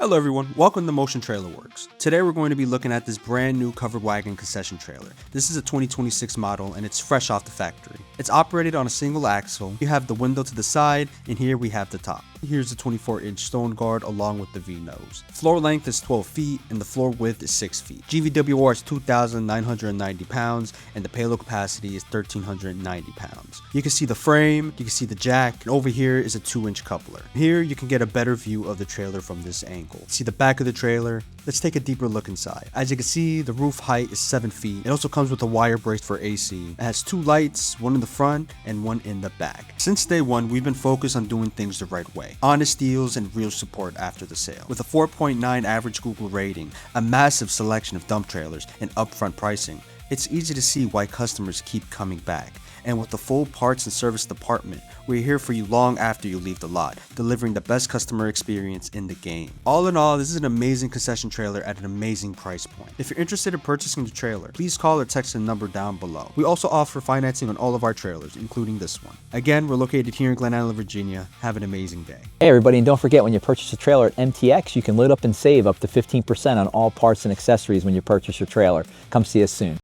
Hello everyone, welcome to Motion Trailer Works. Today we're going to be looking at this brand new covered wagon concession trailer. This is a 2026 model and it's fresh off the factory. It's operated on a single axle. You have the window to the side and here we have the top. Here's the 24-inch stone guard along with the V-nose. Floor length is 12 feet and the floor width is 6 feet. GVWR is 2,990 pounds and the payload capacity is 1,390 pounds. You can see the frame, you can see the jack, and over here is a 2-inch coupler. Here you can get a better view of the trailer from this angle. See the back of the trailer. Let's take a deeper look inside. As you can see, the roof height is 7 feet. It also comes with a wire brace for AC. It has 2 lights, one in the front and one in the back. Since day one, we've been focused on doing things the right way. Honest deals and real support after the sale. With a 4.9 average Google rating, a massive selection of dump trailers, and upfront pricing, it's easy to see why customers keep coming back. And with the full parts and service department, we're here for you long after you leave the lot, delivering the best customer experience in the game. All in all, this is an amazing concession trailer at an amazing price point. If you're interested in purchasing the trailer, please call or text the number down below. We also offer financing on all of our trailers, including this one. Again, we're located here in Glen Island, Virginia. Have an amazing day. Hey everybody, and don't forget, when you purchase a trailer at MTX, you can load up and save up to 15% on all parts and accessories when you purchase your trailer. Come see us soon.